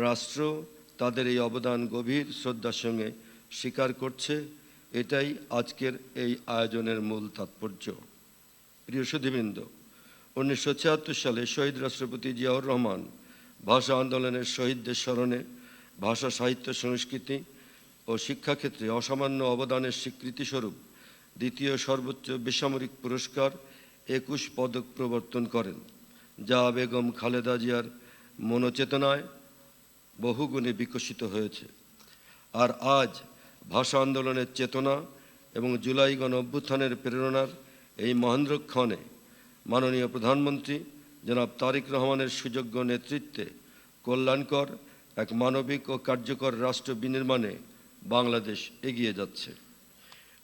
রাষ্ট্র তাদের এই অবদান গভীর শ্রদ্ধার সঙ্গে স্বীকার করছে। এটাই আজকের এই আয়োজনের মূল তাৎপর্য। প্রিয় সুধীবৃন্দ, 1976 সালে শহীদ রাষ্ট্রপতি জিয়াউর রহমান ভাষা আন্দোলনের শহীদদের স্মরণে ভাষা, সাহিত্য, সংস্কৃতি ও শিক্ষাক্ষেত্রে অসামান্য অবদানের স্বীকৃতিস্বরূপ দ্বিতীয় সর্বোচ্চ বেসামরিক পুরস্কার 21 পদক প্রবর্তন করেন, যা বেগম খালেদা জিয়ার মনোচেতনায় বহুগুণে বিকশিত হয়েছে। আর আজ ভাষা আন্দোলনের চেতনা এবং জুলাই গণ অভ্যুত্থানের প্রেরণার এই মহেন্দ্রক্ষণে মাননীয় প্রধানমন্ত্রী জনাব তারেক রহমানের সুযোগ্য নেতৃত্বে কল্যাণকর এক মানবিক ও কার্যকর রাষ্ট্র বিনির্মাণে বাংলাদেশ এগিয়ে যাচ্ছে।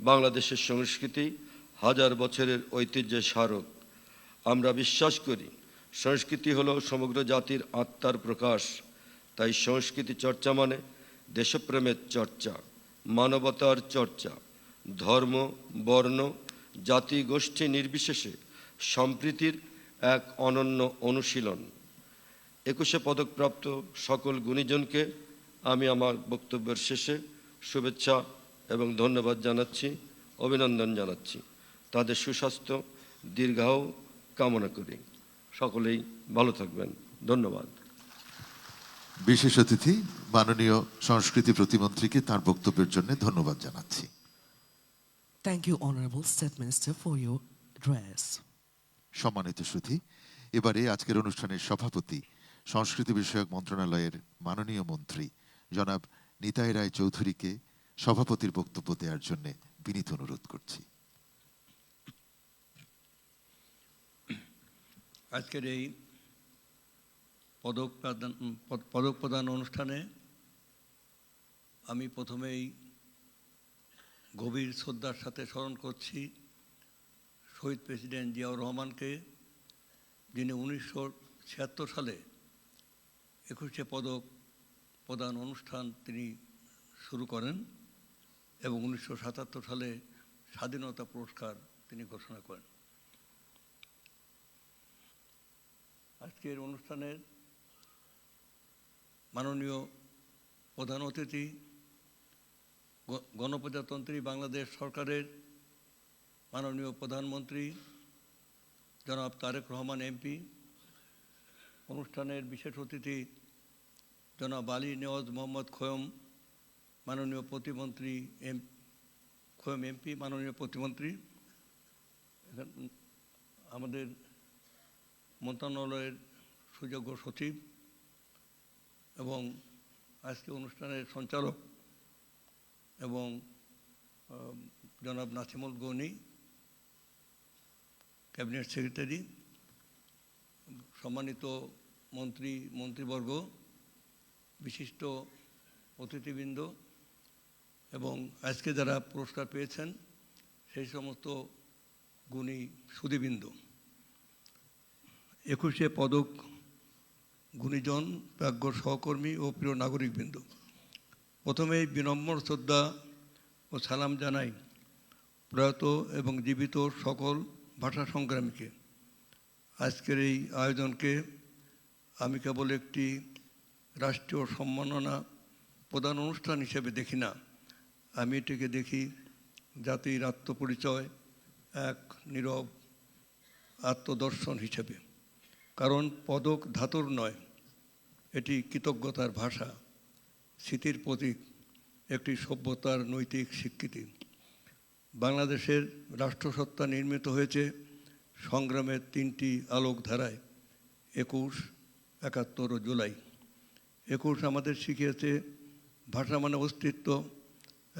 বাংলাদেশের সংস্কৃতি হাজার বছরের ঐতিহ্যের স্মারক। আমরা বিশ্বাস করি সংস্কৃতি হলো সমগ্র জাতির আত্মার প্রকাশ। তাই সংস্কৃতি চর্চা মানে দেশপ্রেমের চর্চা, মানবতার চর্চা, ধর্ম, বর্ণ, জাতি, গোষ্ঠী নির্বিশেষে সম্প্রীতির এক অনন্য অনুশীলন। 21 পদকপ্রাপ্ত সকল গুণীজনকে আমি আমার বক্তব্যের শেষে শুভেচ্ছা এবং ধন্যবাদ জানাচ্ছি, অভিনন্দন জানাচ্ছি। তাদের সুস্বাস্থ্য দীর্ঘায়ু কামনা করি। সকলেই ভালো থাকবেন। ধন্যবাদ। বিশেষ অতিথি মাননীয় সংস্কৃতি প্রতিমন্ত্রীকে তার বক্তব্যের জন্য ধন্যবাদ জানাচ্ছি। Thank you, Honorable State Minister, for your address. সম্মানিত সুধী, এবারে আজকের অনুষ্ঠানের সভাপতি সংস্কৃতি বিষয়ক মন্ত্রণালয়ের মাননীয় মন্ত্রী জনাব নিতাই রায় চৌধুরীকে সভাপতির বক্তব্য দেওয়ার জন্য বিনীত অনুরোধ করছি। আজকের এই পদক প্রদান অনুষ্ঠানে আমি প্রথমেই গভীর শ্রদ্ধার সাথে স্মরণ করছি শহীদ প্রেসিডেন্ট জিয়াউর রহমানকে, যিনি 1976 সালে 21 পদক প্রদান অনুষ্ঠান তিনি শুরু করেন এবং 1977 সালে স্বাধীনতা পুরস্কার তিনি ঘোষণা করেন। আজকের অনুষ্ঠানের মাননীয় প্রধান অতিথি গণপ্রজাতন্ত্রী বাংলাদেশ সরকারের মাননীয় প্রধানমন্ত্রী জনাব তারেক রহমান এমপি, অনুষ্ঠানের বিশেষ অতিথি জনাব আলী নেওয়াজ মোহাম্মদ খোয়ম, মাননীয় প্রতিমন্ত্রী খোয়ম এমপি, মাননীয় প্রতিমন্ত্রী, আমাদের মন্ত্রণালয়ের সুযোগ্য সচিব এবং আজকে অনুষ্ঠানের সঞ্চালক এবং জনাব নাসিমুল গনি, ক্যাবিনেট সেক্রেটারি, সম্মানিত মন্ত্রীবর্গ, বিশিষ্ট অতিথিবৃন্দ এবং আজকে যারা পুরস্কার পেয়েছেন সেই সমস্ত গুণী সুধীবৃন্দ, 21 পদক গুণীজন, প্রাজ্ঞ সহকর্মী ও প্রিয় নাগরিকবৃন্দ, প্রথমেই বিনম্র শ্রদ্ধা ও সালাম জানাই প্রয়াত এবং জীবিত সকল ভাষা সংগ্রামীকে। আজকের এই আয়োজনকে আমি কেবল একটি রাষ্ট্রীয় সম্মাননা প্রদান অনুষ্ঠান হিসেবে দেখি না, আমি এটিকে দেখি জাতির আত্মপরিচয়, এক নীরব আত্মদর্শন হিসেবে। কারণ পদক ধাতুর নয়, এটি কৃতজ্ঞতার ভাষা, স্মৃতির প্রতীক, একটি সভ্যতার নৈতিক স্বীকৃতি। বাংলাদেশের রাষ্ট্রসত্তা নির্মিত হয়েছে সংগ্রামের 3টি আলোকধারায়, 21, 71 ও জুলাই। 21 আমাদের শিখিয়েছে ভাষা মানে অস্তিত্ব,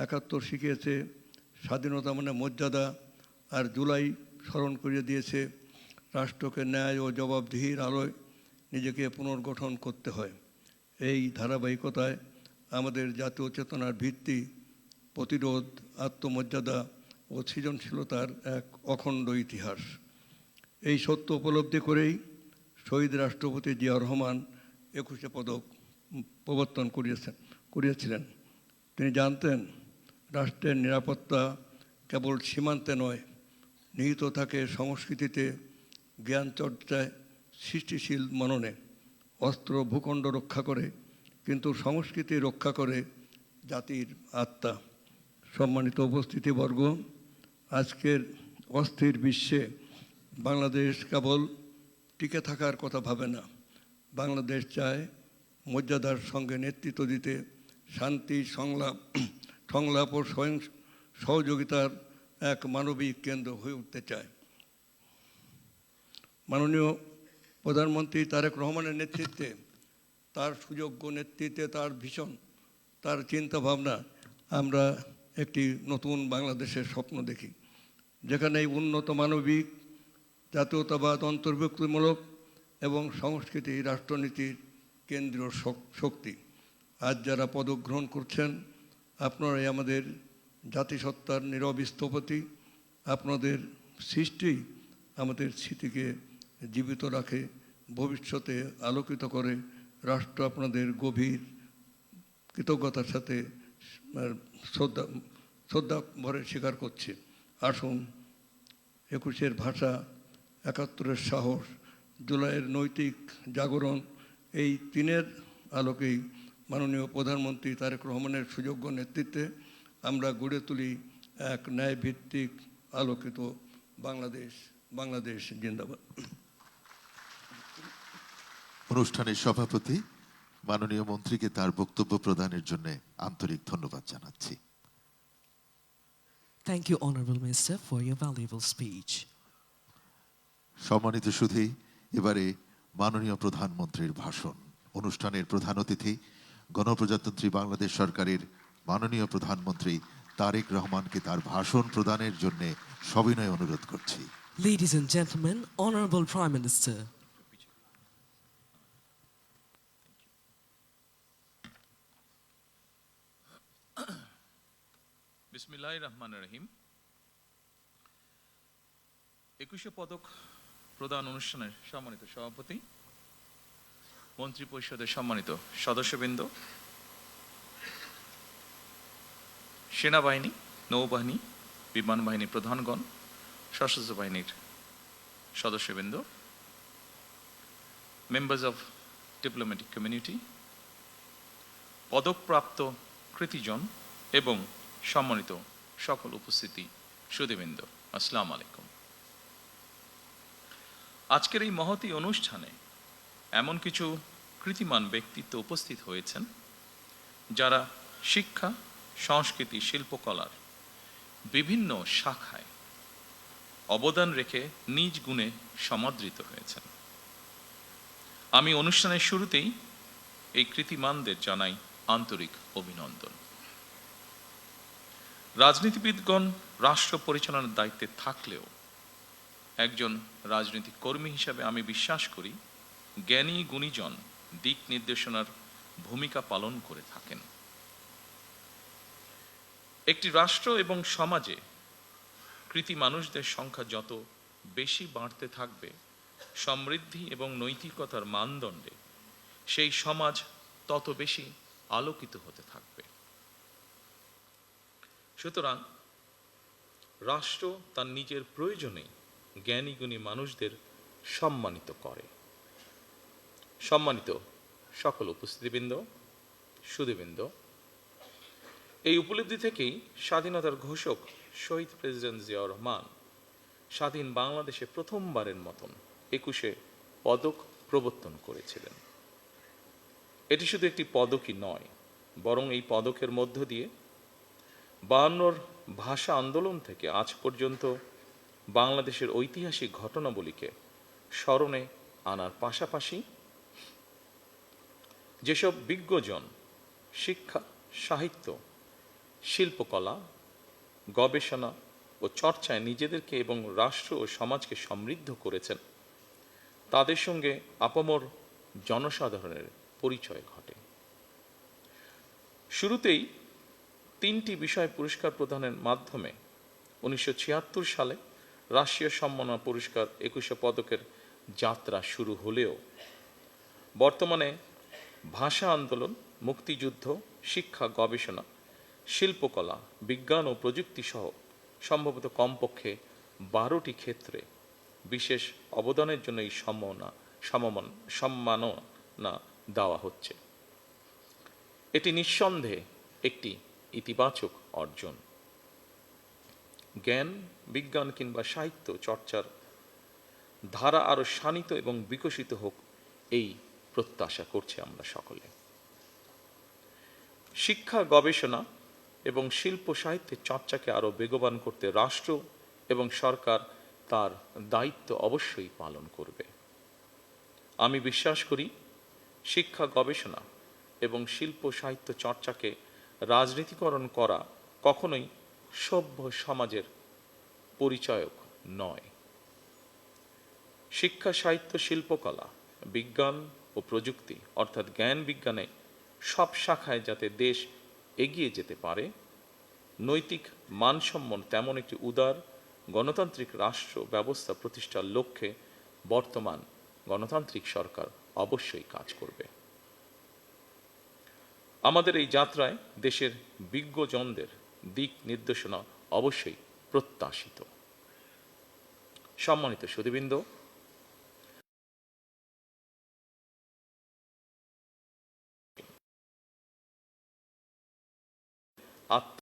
71 শিখিয়েছে স্বাধীনতা মানে মর্যাদা, আর জুলাই স্মরণ করিয়ে দিয়েছে রাষ্ট্রকে ন্যায় ও জবাবদিহির আলোয় নিজেকে পুনর্গঠন করতে হয়। এই ধারাবাহিকতায় আমাদের জাতীয় চেতনার ভিত্তি প্রতিরোধ, আত্মমর্যাদা ও সৃজনশীলতার এক অখণ্ড ইতিহাস। এই সত্য উপলব্ধি করেই শহীদ রাষ্ট্রপতি জিয়াউর রহমান 21 পদক প্রবর্তন করিয়েছিলেন। তিনি জানতেন রাষ্ট্রের নিরাপত্তা কেবল সীমান্তে নয়, নিহিত থাকে সংস্কৃতিতে, জ্ঞান চর্চায়, সৃষ্টিশীল মননে। অস্ত্র ভূখণ্ড রক্ষা করে, কিন্তু সংস্কৃতি রক্ষা করে জাতির আত্মা। সম্মানিত উপস্থিতিবর্গ, আজকের অস্থির বিশ্বে বাংলাদেশ কেবল টিকে থাকার কথা ভাবে না। বাংলাদেশ চায় মর্যাদার সঙ্গে নেতৃত্ব দিতে, শান্তি, সংলাপ ও সহযোগিতার এক মানবিক কেন্দ্র হয়ে উঠতে চায়। মাননীয় প্রধানমন্ত্রী তারেক রহমানের নেতৃত্বে, তার সুযোগ্য নেতৃত্বে, তার ভীষণ, তার চিন্তাভাবনা, আমরা একটি নতুন বাংলাদেশের স্বপ্ন দেখি, যেখানে উন্নত মানবিক, জাতীয়তাবাদ, অন্তর্ভুক্তিমূলক এবং সংস্কৃতি রাষ্ট্রনীতির কেন্দ্রীয় শক্তি। আজ যারা পদক গ্রহণ করছেন, আপনারাই আমাদের জাতিসত্তার নীরব স্থপতি। আপনাদের সৃষ্টি আমাদের স্মৃতিকে জীবিত রাখে, ভবিষ্যতে আলোকিত করে। রাষ্ট্র আপনাদের গভীর কৃতজ্ঞতার সাথে শ্রদ্ধা ভরে স্বীকার করছে। আসুন 21-এর ভাষা, 71-এর সাহস, জুলাইয়ের নৈতিক জাগরণ, এই তিনের আলোকেই মাননীয় প্রধানমন্ত্রী তারেক রহমানের সুযোগ্য নেতৃত্বে আমরা গড়ে তুলি এক ন্যায়ভিত্তিক আলোকিত বাংলাদেশ। বাংলাদেশ জিন্দাবাদ। অনুষ্ঠানের সভাপতি মাননীয় মন্ত্রীকে তার বক্তব্য প্রদানের জন্য আন্তরিক ধন্যবাদ জানাচ্ছি। Thank you, Honorable Minister, for your valuable speech. সম্মানিত সুধী, এবারে মাননীয় প্রধানমন্ত্রীর ভাষণ। অনুষ্ঠানের প্রধান অতিথি গণপ্রজাতন্ত্রী বাংলাদেশ সরকারের মাননীয় প্রধানমন্ত্রী তারেক রহমানকে তার ভাষণ প্রদানের জন্য সবিনয় অনুরোধ করছি। Ladies and gentlemen, Honorable Prime Minister. বিসমিল্লাহির রহমানির রহিম। 21শে পদক প্রদান অনুষ্ঠানের সম্মানিত সভাপতি, মন্ত্রী পরিষদের সম্মানিত সদস্যবৃন্দ, সেনাবাহিনী, নৌবাহিনী, বিমান বাহিনীর প্রধানগণ, সশস্ত্র বাহিনীর সদস্যবৃন্দ, মেম্বার্স অফ ডিপ্লোম্যাটিক কমিউনিটি, পদকপ্রাপ্ত কৃতিজন এবং সম্মানিত সকল উপস্থিতি সুধীবৃন্দ, আসসালামু আলাইকুম। আজকের এই মহতী অনুষ্ঠানে এমন কিছু কৃতিমান ব্যক্তিত্ব উপস্থিত হয়েছেন যারা শিক্ষা, সংস্কৃতি, শিল্পকলার বিভিন্ন শাখায় অবদান রেখে নিজ গুণে সমাদৃত হয়েছেন। আমি অনুষ্ঠানের শুরুতেই এই কৃতিমানদের জানাই আন্তরিক অভিনন্দন। রাজনীতিবিদগণ রাষ্ট্র পরিচালনার দায়িত্বে থাকলেও একজন রাজনৈতিক কর্মী হিসাবে আমি বিশ্বাস করি জ্ঞানী গুণীজন দিক নির্দেশনার ভূমিকা পালন করে থাকেন। একটি রাষ্ট্র এবং সমাজে কৃতি মানুষদের সংখ্যা যত বেশি বাড়তে থাকবে, সমৃদ্ধি এবং নৈতিকতার মানদণ্ডে সেই সমাজ তত বেশি আলোকিত হতে থাকবে। সুতরাং রাষ্ট্র তার নিজের প্রয়োজনে জ্ঞানী গুণী মানুষদের সম্মানিত করে। সম্মানিত সকল উপস্থিতিবৃন্দ, সুধীবৃন্দ, এই উপলব্ধি থেকেই স্বাধীনতার ঘোষক শহীদ প্রেসিডেন্ট জিয়াউর রহমান স্বাধীন বাংলাদেশে প্রথমবারের মতন 21শে পদক প্রবর্তন করেছিলেন। এটি শুধু একটি পদকই নয়, বরং এই পদকের মধ্য দিয়ে 52 ভাষা আন্দোলন থেকে আজ পর্যন্ত বাংলাদেশের ঐতিহাসিক ঘটনাবলীকে স্মরণে আনার পাশাপাশি যেসব বিজ্ঞজন শিক্ষা, সাহিত্য, শিল্পকলা, গবেষণা ও চর্চায় নিজেদেরকে এবং রাষ্ট্র ও সমাজকে সমৃদ্ধ করেছেন, তাদের সঙ্গে আপামর জনসাধারণের পরিচয় ঘটে। শুরুতেই 3টি বিষয় পুরস্কার প্রদানের মাধ্যমে 1976 সালে রাষ্ট্রীয় সম্মাননা পুরস্কার 21শে পদকের যাত্রা শুরু হলেও বর্তমানে ভাষা আন্দোলন, মুক্তিযুদ্ধ, শিক্ষা, গবেষণা, শিল্পকলা, বিজ্ঞান ও প্রযুক্তি সহ সম্ভবত কমপক্ষে 12টি ক্ষেত্রে বিশেষ অবদানের জন্য এই সম্মাননা দেওয়া হচ্ছে। এটি নিঃসন্দেহে একটি ইতিবাচক অর্জন। জ্ঞান, বিজ্ঞান কিংবা সাহিত্য চর্চার ধারা আরো শানিত এবং বিকশিত হোক, এই প্রত্যাশা করছি আমরা সকলে। শিক্ষা, গবেষণা এবং শিল্প সাহিত্যের চর্চাকে আরো বেগবান করতে রাষ্ট্র এবং সরকার তার দায়িত্ব অবশ্যই পালন করবে। আমি বিশ্বাস করি শিক্ষা, গবেষণা এবং শিল্প সাহিত্য চর্চাকে রাজনীতিকরণ করা কখনোই সভ্য সমাজের পরিচায়ক নয়। শিক্ষা, সাহিত্য, শিল্পকলা, বিজ্ঞান ও প্রযুক্তি অর্থাৎ জ্ঞান বিজ্ঞানে সব শাখায় যাতে দেশ এগিয়ে যেতে পারে, নৈতিক মানসম্পন্ন তেমন একটি উদার গণতান্ত্রিক রাষ্ট্র ব্যবস্থা প্রতিষ্ঠার লক্ষ্যে বর্তমান গণতান্ত্রিক সরকার অবশ্যই কাজ করবে। আমাদের এই যাত্রায় দেশের বিজ্ঞজনদের দিক নির্দেশনা অবশ্যই প্রত্যাশিত। সম্মানিত সুধীবৃন্দ, আত্ম